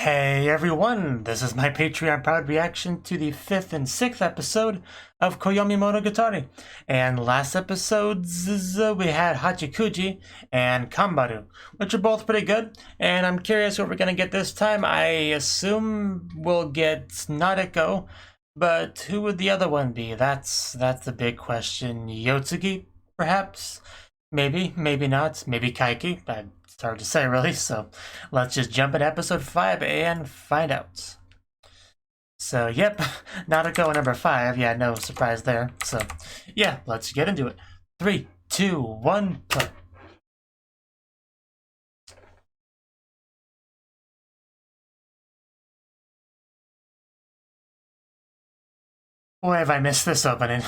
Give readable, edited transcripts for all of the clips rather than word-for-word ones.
Hey everyone, this is my Patreon proud reaction to the 5th and 6th episode of Koyomimonogatari. And last episodes we had Hachikuji and Kambaru, which are both pretty good. And I'm curious what we're gonna get this time. I assume we'll get Nadeko, but who would the other one be? That's the big question. Yotsugi, perhaps? Maybe, maybe not. Maybe Kaiki. It's hard to say, really. So let's just jump in episode 5 and find out. So, yep, Nadeko number 5. Yeah, no surprise there. So, yeah, let's get into it. 3, 2, 1, play. Boy, have I missed this opening.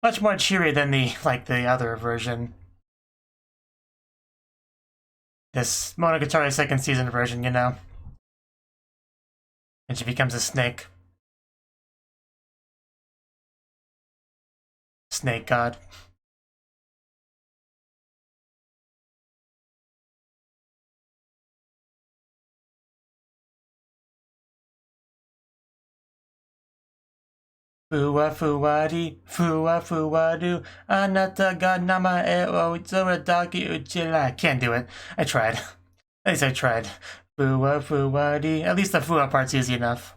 Much more cheery than the other version. This Monogatari second season version, you know. And she becomes a snake. Snake god. Fuwa fuwadu, anata ga namae o zoradaki uchila. Can't do it. I tried. At least I tried. Fuwadi. At least the fuwa part's easy enough.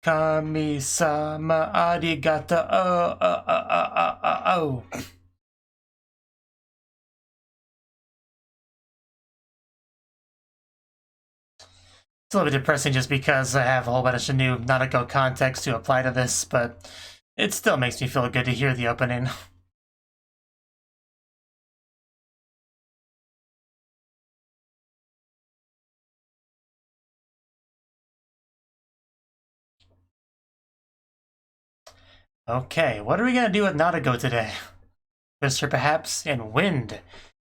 Kami-sama arigata. Oh. It's a little bit depressing just because I have a whole bunch of new Nanako context to apply to this, but it still makes me feel good to hear the opening. Okay, what are we gonna do with Nadeko today? Twister perhaps? And wind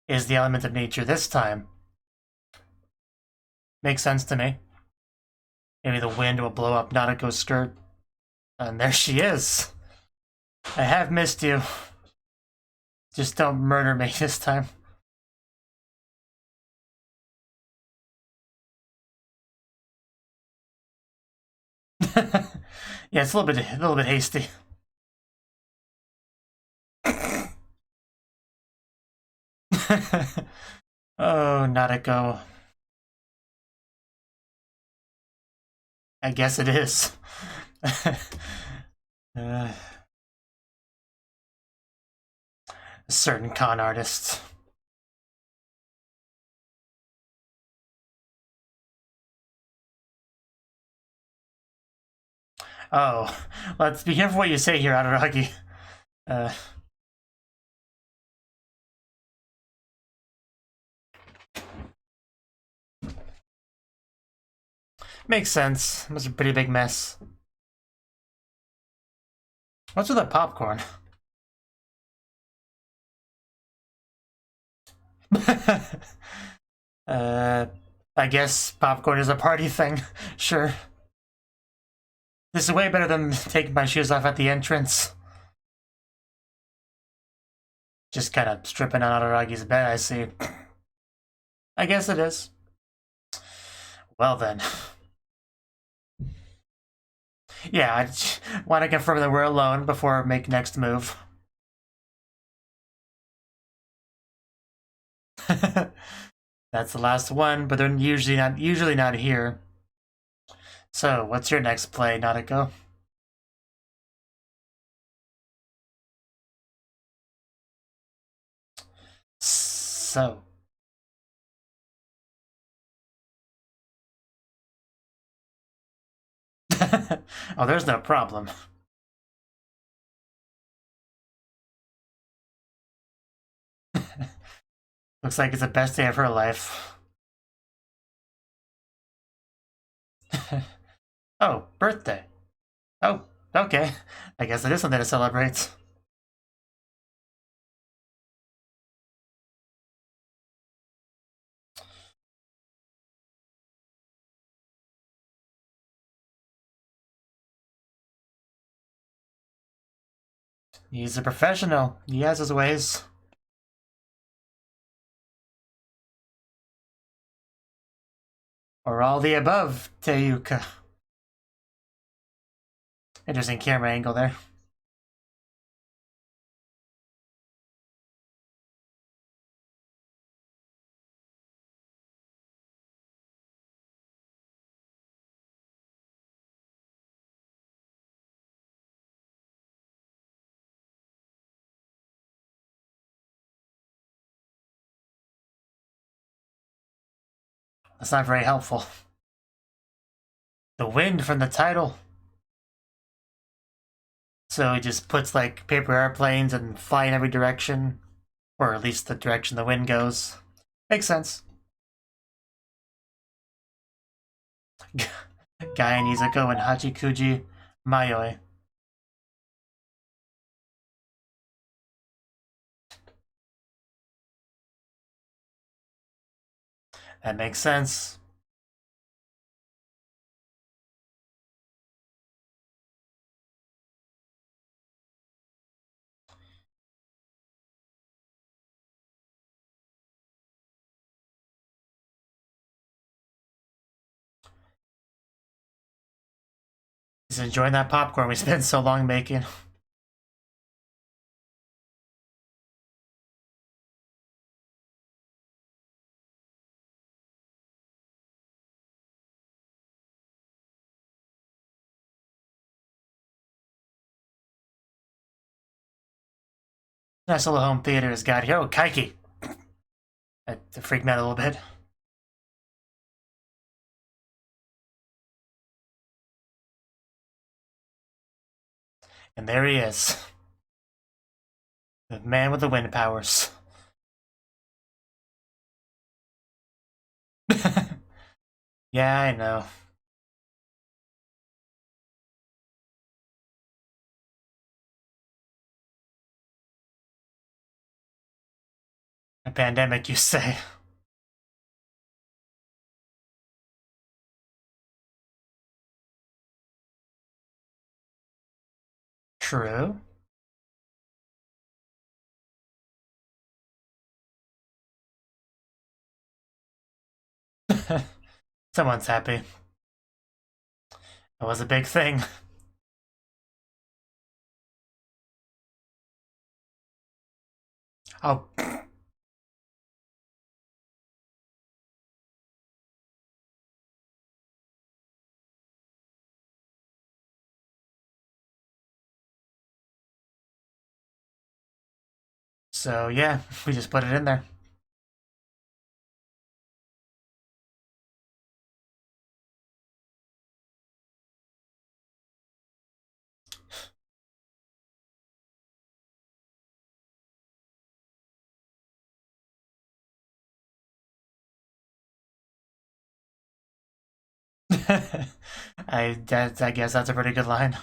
is the element of nature this time. Makes sense to me. Maybe the wind will blow up Nadeko's skirt. And there she is. I have missed you. Just don't murder me this time. Yeah, it's a little bit hasty. Oh, Nadeko. I guess it is. A certain con artist. Oh, let's be careful what you say here, Araragi. Makes sense. It was a pretty big mess. What's with the popcorn? I guess popcorn is a party thing. Sure. This is way better than taking my shoes off at the entrance. Just kind of stripping on Araragi's bed, I see. I guess it is. Well then. Yeah, I want to confirm that we're alone before I make next move. That's the last one, but they're usually not here. So, what's your next play, Nadeko? So. Oh, there's no problem. Looks like it's the best day of her life. Oh, birthday. Oh, okay. I guess it is something to celebrate. He's a professional. He has his ways. Or all the above, Teyuka. Interesting camera angle there. That's not very helpful. The wind from the title. So he just puts like paper airplanes and fly in every direction. Or at least the direction the wind goes. Makes sense. Guy Nizuko and Hachikuji Mayoi. That makes sense. He's enjoying that popcorn we spent so long making. Nice little home theater has got here. Oh, Kaiki! That freaked me out a little bit. And there he is. The man with the wind powers. Yeah, I know. A pandemic, you say? True. Someone's happy. That was a big thing. Oh. So yeah, we just put it in there. I guess that's a pretty good line.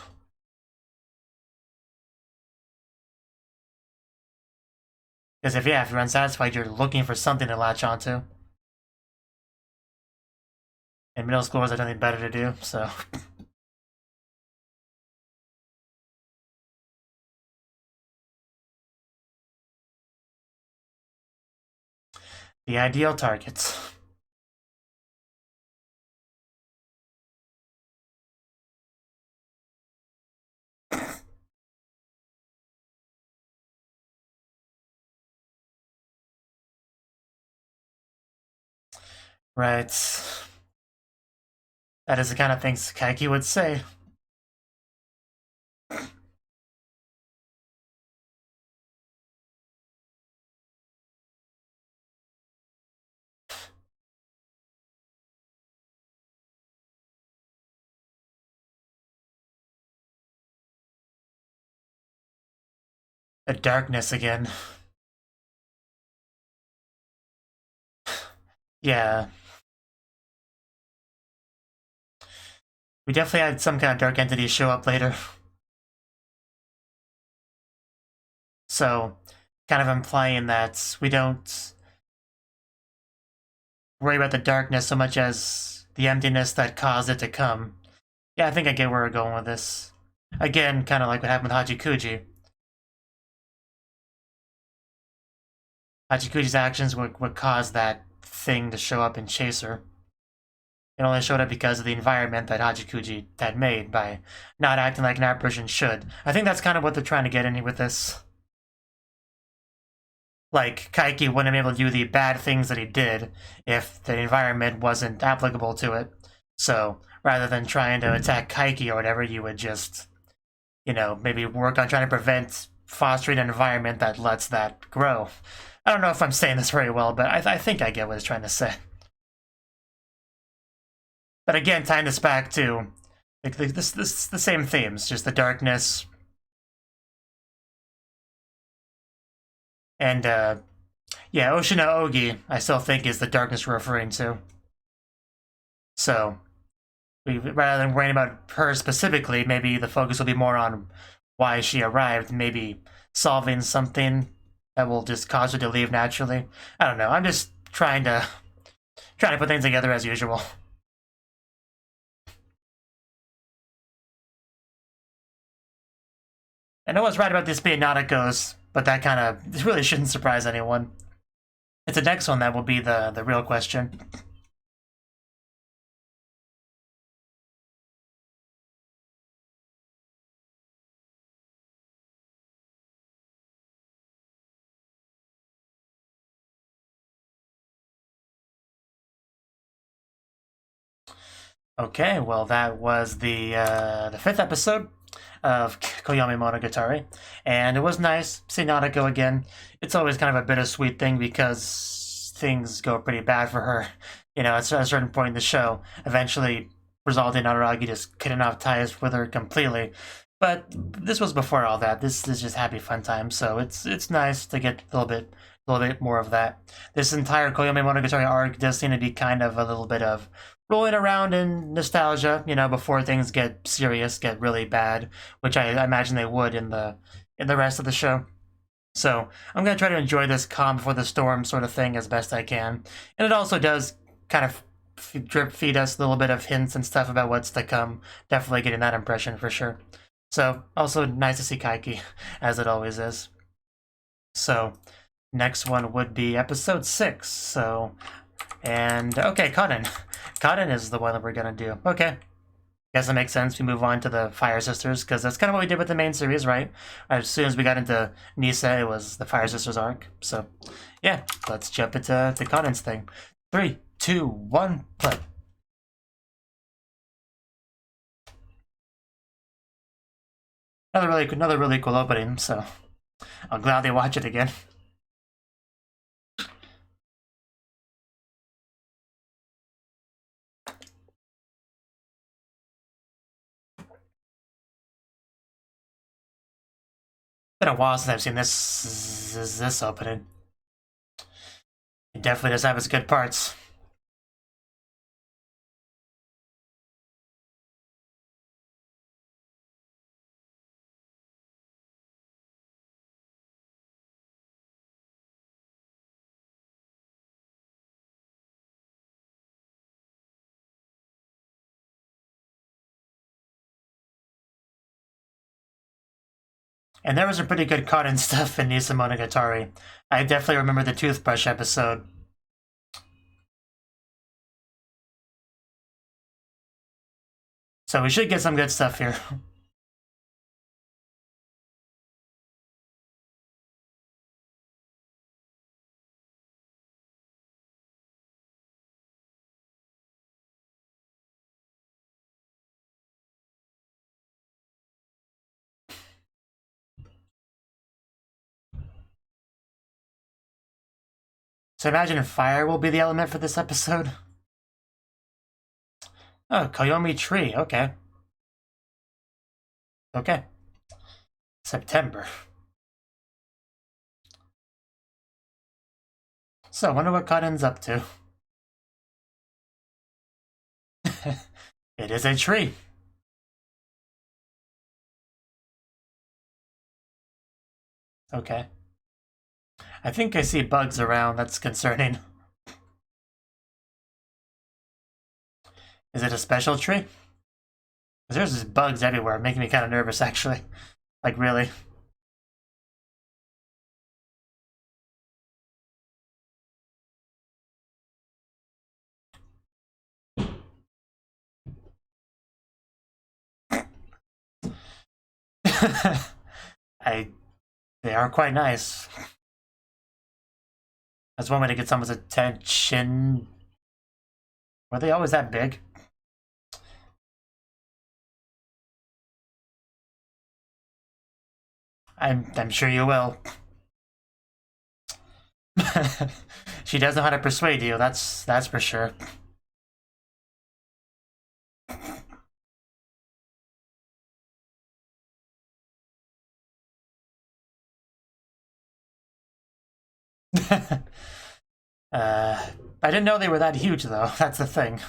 Because if you're unsatisfied, you're looking for something to latch onto. And middle schoolers have nothing better to do, so. The ideal targets. Right. That is the kind of things Kaiki would say. The darkness again. Yeah. We definitely had some kind of dark entity show up later. So, kind of implying that we don't worry about the darkness so much as the emptiness that caused it to come. Yeah, I think I get where we're going with this. Again, kind of like what happened with Hachikuji. Hachikuji's actions would cause that thing to show up and chase her. It only showed up because of the environment that Hachikuji had made by not acting like an apparition should. I think that's kind of what they're trying to get in with this. Like, Kaiki wouldn't be able to do the bad things that he did if the environment wasn't applicable to it. So, rather than trying to attack Kaiki or whatever, you would just, maybe work on trying to prevent fostering an environment that lets that grow. I don't know if I'm saying this very well, but I think I get what it's trying to say. But again, tying this back to the same themes, just the darkness. And, yeah, Oshina Ogi, I still think, is the darkness we're referring to. So, rather than worrying about her specifically, maybe the focus will be more on why she arrived, maybe solving something that will just cause her to leave naturally. I don't know, I'm just trying to put things together as usual. And I was right about this being Nadeko's, but that kind of really shouldn't surprise anyone. It's the next one that will be the real question. Okay, well that was the 5th episode of Koyomimonogatari, and it was nice seeing Nadeko again. It's always kind of a bittersweet thing because things go pretty bad for her. At a certain point in the show, eventually resulting in Araragi just cutting off ties with her completely. But this was before all that. This is just happy fun time, so it's nice to get a little bit more of that. This entire Koyomimonogatari arc does seem to be kind of a little bit of rolling around in nostalgia, before things get serious, get really bad, which I imagine they would in the rest of the show. So I'm gonna try to enjoy this calm before the storm sort of thing as best I can, and it also does kind of drip feed us a little bit of hints and stuff about what's to come. Definitely getting that impression for sure. So also nice to see Kaiki, as it always is. So next one would be episode 6. So. And, okay, Cotton. Cotton is the one that we're gonna do. Okay. Guess that makes sense. We move on to the Fire Sisters, because that's kind of what we did with the main series, right? As soon as we got into Nisa, it was the Fire Sisters arc. So, yeah, let's jump into Cotton's thing. 3, 2, 1, play. Another really cool opening, so I'll gladly watch it again. Been a while since I've seen this opening. It definitely does have its good parts. And there was some pretty good Cotton stuff in Nisa Monogatari. I definitely remember the toothbrush episode. So we should get some good stuff here. So imagine if fire will be the element for this episode. Oh, Koyomi Tree, okay. Okay. September. So, I wonder what Cotton's up to. It is a tree. Okay. I think I see bugs around, that's concerning. Is it a special tree? Because there's just bugs everywhere, making me kind of nervous, actually. Like, really. They are quite nice. That's one way to get someone's attention. Were they always that big? I'm sure you will. She does know how to persuade you, that's for sure. I didn't know they were that huge, though. That's the thing.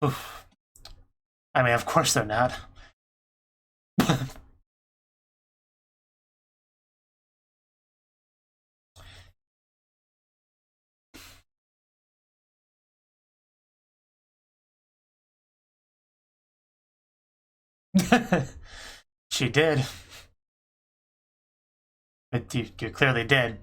Oof. I mean, of course they're not. She did. But you clearly did.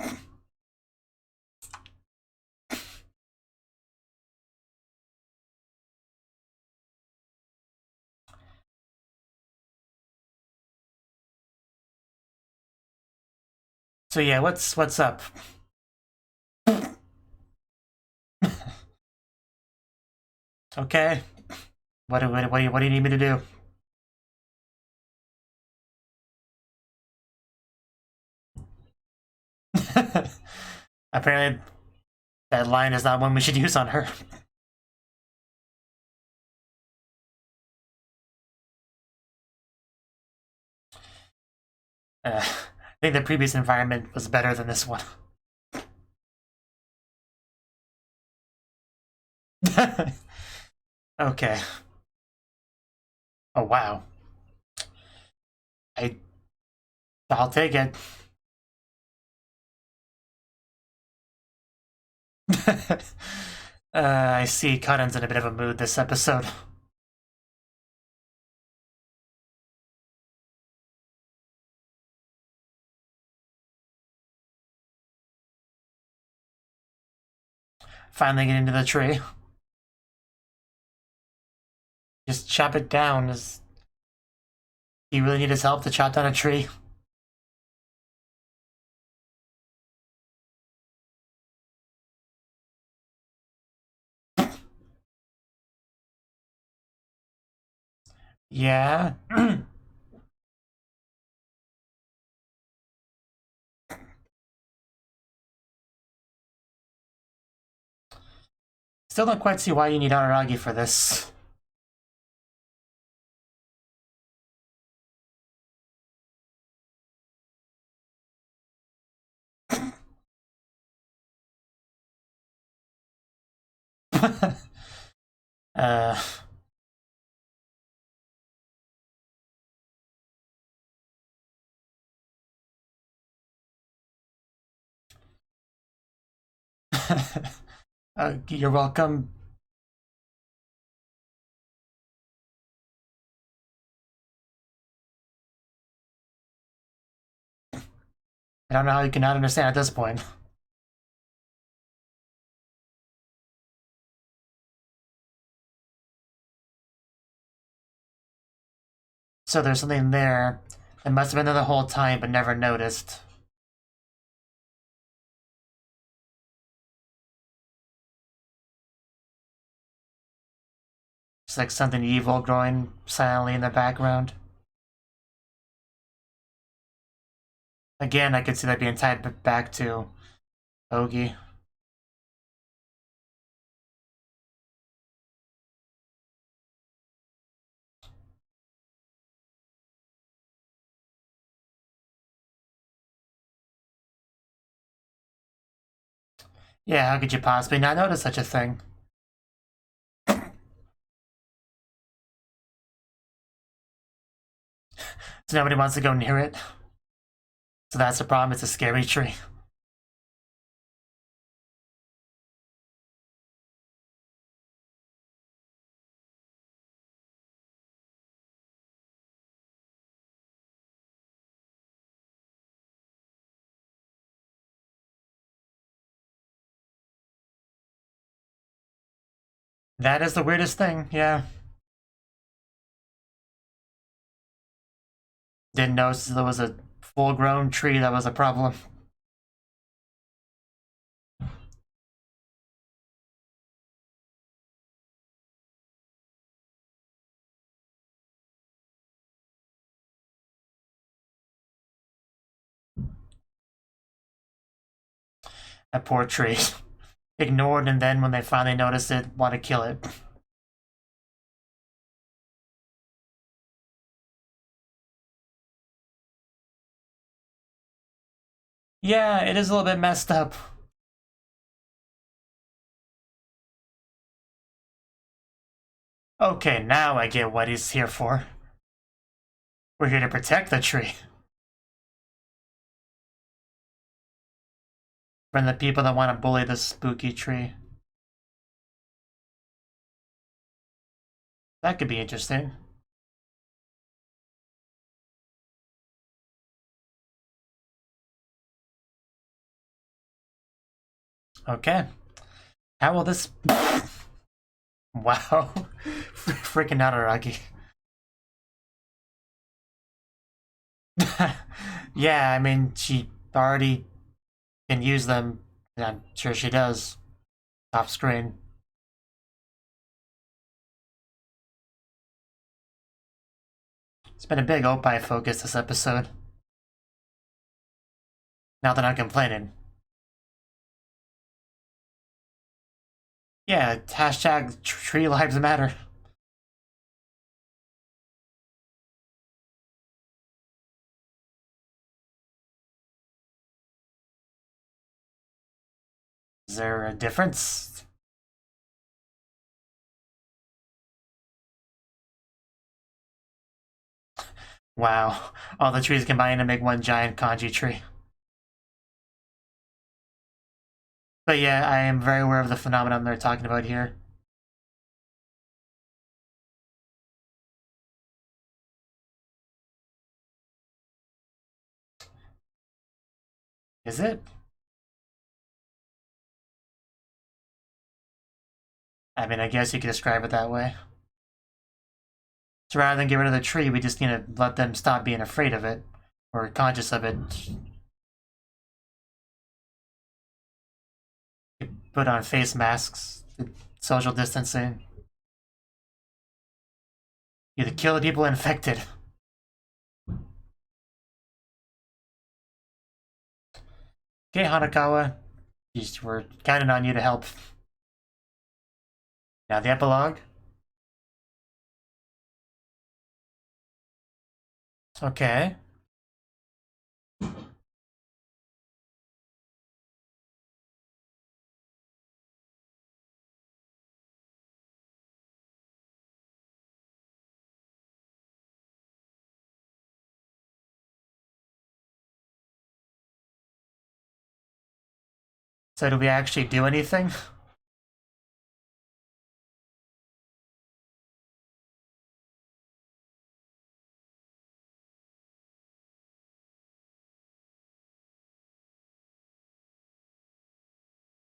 So yeah, what's up? Okay. What do you need me to do? Apparently, that line is not one we should use on her. I think the previous environment was better than this one. Okay. Oh wow. I'll take it. I see Cuttin's in a bit of a mood this episode. Finally get into the tree. Just chop it down. Do you really need his help to chop down a tree? Yeah. Still don't quite see why you need Araragi for this. uh... You're welcome. I don't know how you cannot understand at this point. So there's something there that must have been there the whole time but never noticed. It's like something evil growing silently in the background. Again, I could see that being tied back to Ogi. Yeah, how could you possibly not notice such a thing? So nobody wants to go near it. So that's the problem, it's a scary tree. That is the weirdest thing, yeah. Didn't notice there was a full-grown tree that was a problem. That poor tree. Ignored, and then when they finally noticed it, want to kill it. Yeah, it is a little bit messed up. Okay, now I get what he's here for. We're here to protect the tree. From the people that want to bully the spooky tree. That could be interesting. Okay. How will this... Wow. Freaking Nadaraki. Yeah, I mean, she already can use them. I'm sure she does. Off screen. It's been a big Opie focus this episode. Now they're not complaining. Yeah, hashtag tree lives matter. Is there a difference? Wow, all the trees combine to make one giant kanji tree. But yeah, I am very aware of the phenomenon they're talking about here. Is it? I mean, I guess you could describe it that way. So rather than get rid of the tree, we just need to let them stop being afraid of it, or conscious of it. Put on face masks, social distancing. Either kill the people infected. Okay, Hanakawa, we're counting on you to help. Now the epilogue. Okay. So do we actually do anything?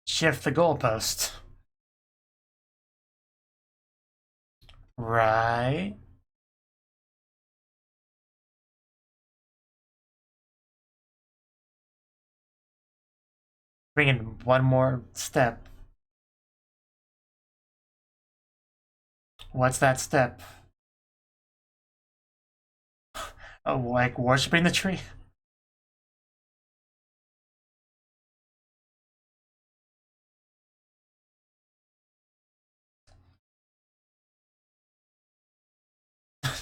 Shift the goalpost. Right. Bring in one more step. What's that step? Oh, like worshipping the tree?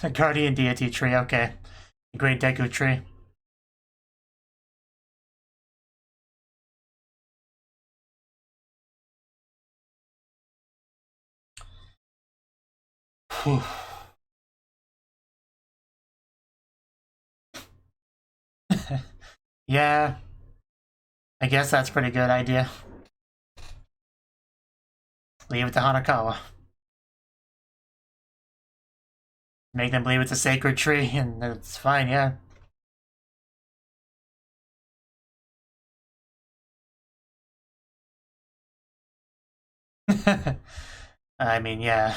The guardian deity tree, okay. The great Deku tree. Whew. Yeah. I guess that's a pretty good idea. Leave it to Hanakawa. Make them believe it's a sacred tree, and it's fine, yeah. I mean, yeah.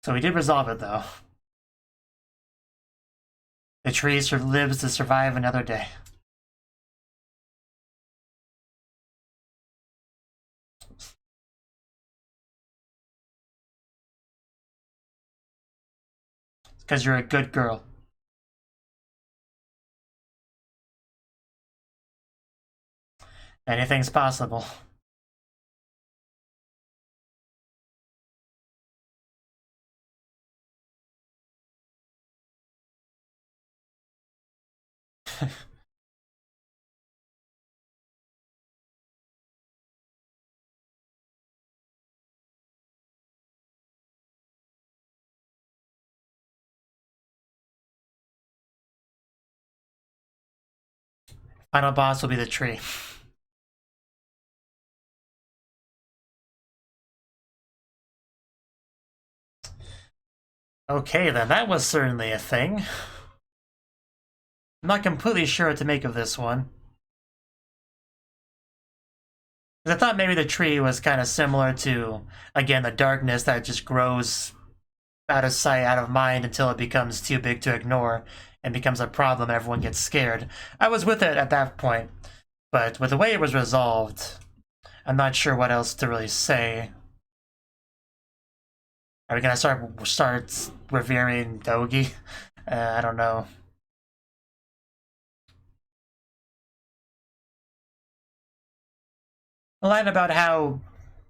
So we did resolve it, though. The tree lives to survive another day. Because you're a good girl. Anything's possible. Final boss will be the tree. Okay, then, that was certainly a thing. I'm not completely sure what to make of this one. I thought maybe the tree was kind of similar to, again, the darkness that just grows out of sight, out of mind until it becomes too big to ignore and becomes a problem, everyone gets scared. I was with it at that point, but with the way it was resolved, I'm not sure what else to really say. Are we gonna start revering Dogi? I don't know. A line about how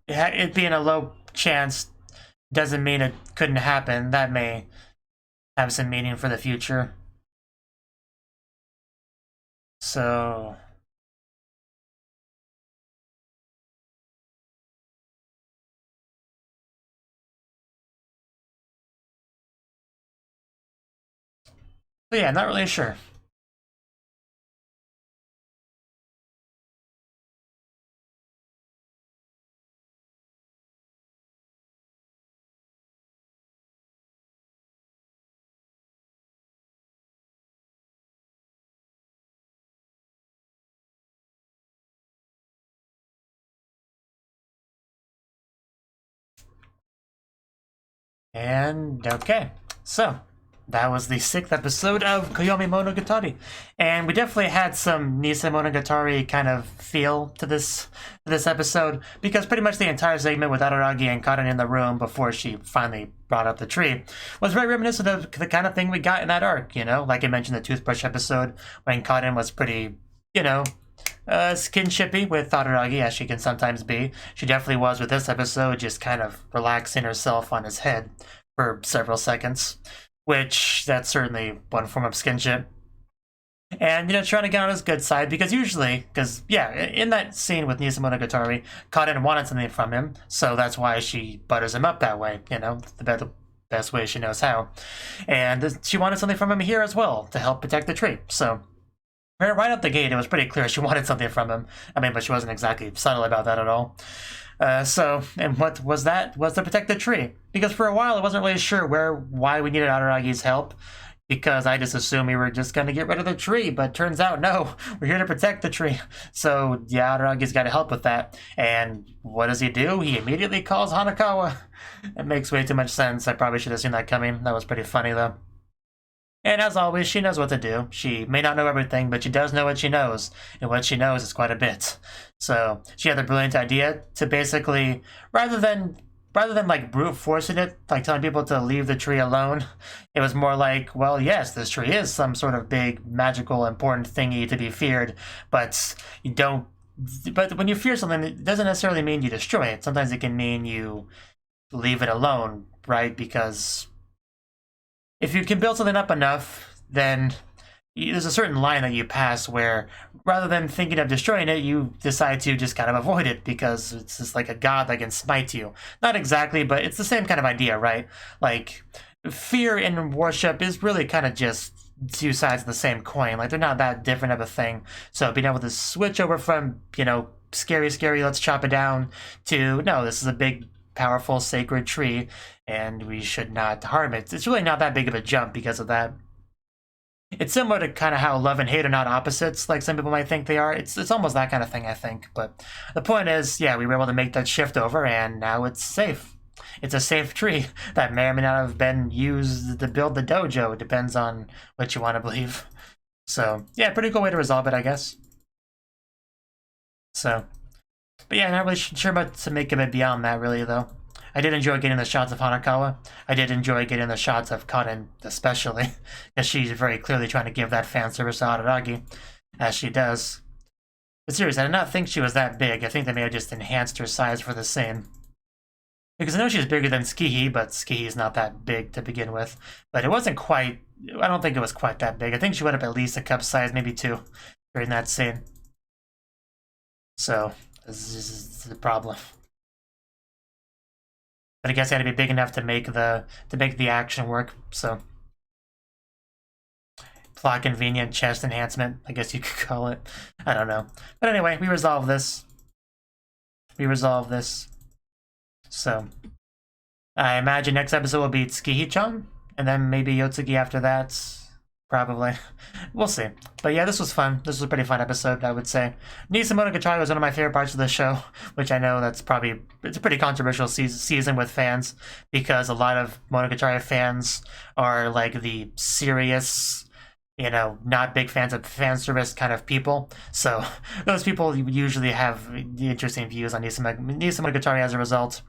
it being a low chance doesn't mean it couldn't happen. That may have some meaning for the future. So yeah, not really sure. And okay, so that was the 6th episode of Koyomimonogatari, and we definitely had some Nisemonogatari kind of feel to this episode, because pretty much the entire segment with Araragi and Karen in the room before she finally brought up the tree was very reminiscent of the kind of thing we got in that arc, you know? Like I mentioned, the toothbrush episode, when Karen was pretty, you know, skinshipy with Araragi, as she can sometimes be. She definitely was with this episode, just kind of relaxing herself on his head for several seconds, which that's certainly one form of skinship. And, you know, trying to get on his good side, because usually, yeah, in that scene with Nisemonogatari, Kaden wanted something from him, so that's why she butters him up that way, you know, the best way she knows how. And she wanted something from him here as well, to help protect the tree, so right up the gate, it was pretty clear she wanted something from him. I mean, but she wasn't exactly subtle about that at all. And what was that? Was to protect the tree. Because for a while, I wasn't really sure why we needed Araragi's help. Because I just assumed we were just going to get rid of the tree. But turns out, no, we're here to protect the tree. So, yeah, Araragi's got to help with that. And what does he do? He immediately calls Hanakawa. It makes way too much sense. I probably should have seen that coming. That was pretty funny, though. And as always, she knows what to do. She may not know everything, but she does know what she knows. And what she knows is quite a bit. So she had the brilliant idea to basically, rather than like brute forcing it, like telling people to leave the tree alone, it was more like, well, yes, this tree is some sort of big, magical, important thingy to be feared, but you don't. But when you fear something, it doesn't necessarily mean you destroy it. Sometimes it can mean you leave it alone, right? Because if you can build something up enough, then there's a certain line that you pass where, rather than thinking of destroying it, you decide to just kind of avoid it because it's just like a god that can smite you. Not exactly, but it's the same kind of idea, right? Like, fear and worship is really kind of just two sides of the same coin. Like, they're not that different of a thing. So being able to switch over from, you know, scary, let's chop it down, to, no, this is a big, powerful, sacred tree, and we should not harm it. It's really not that big of a jump because of that. It's similar to kind of how love and hate are not opposites, like some people might think they are. It's almost that kind of thing, I think. But the point is, yeah, we were able to make that shift over, and now it's safe. It's a safe tree that may or may not have been used to build the dojo. It depends on what you want to believe. So, yeah, pretty cool way to resolve it, I guess. So, but yeah, not really sure about to make of it beyond that, really, though. I did enjoy getting the shots of Hanakawa. I did enjoy getting the shots of Karin, especially, because she's very clearly trying to give that fan service to Araragi, as she does. But seriously, I did not think she was that big. I think they may have just enhanced her size for the scene. Because I know she's bigger than Tsukihi, but Tsukihi's not that big to begin with. But it wasn't quite... I don't think it was quite that big. I think she went up at least a cup size, maybe 2, during that scene. So, this is the problem. But I guess it had to be big enough to make the action work, so... Plot convenient chest enhancement, I guess you could call it. I don't know. But anyway, we resolve this. So, I imagine next episode will be Tsukihi-chan, and then maybe Yotsugi after that. Probably. We'll see. But yeah, this was fun. This was a pretty fun episode, I would say. Monogatari was one of my favorite parts of the show, which I know it's a pretty controversial season with fans, because a lot of Monogatari fans are like the serious, you know, not big fans of fan service kind of people. So those people usually have interesting views on Monogatari as a result.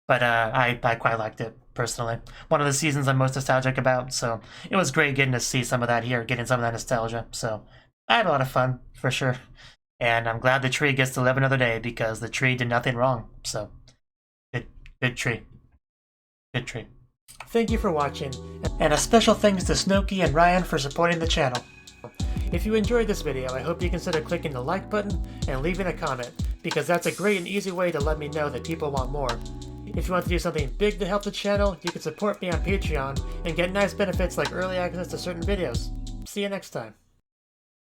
But I quite liked it, personally. One of the seasons I'm most nostalgic about, so it was great getting to see some of that here, getting some of that nostalgia. So I had a lot of fun, for sure. And I'm glad the tree gets to live another day, because the tree did nothing wrong. So, good tree. Good tree. Thank you for watching, and a special thanks to Cnouki and Ryan for supporting the channel. If you enjoyed this video, I hope you consider clicking the like button and leaving a comment, because that's a great and easy way to let me know that people want more. If you want to do something big to help the channel, you can support me on Patreon and get nice benefits like early access to certain videos. See you next time.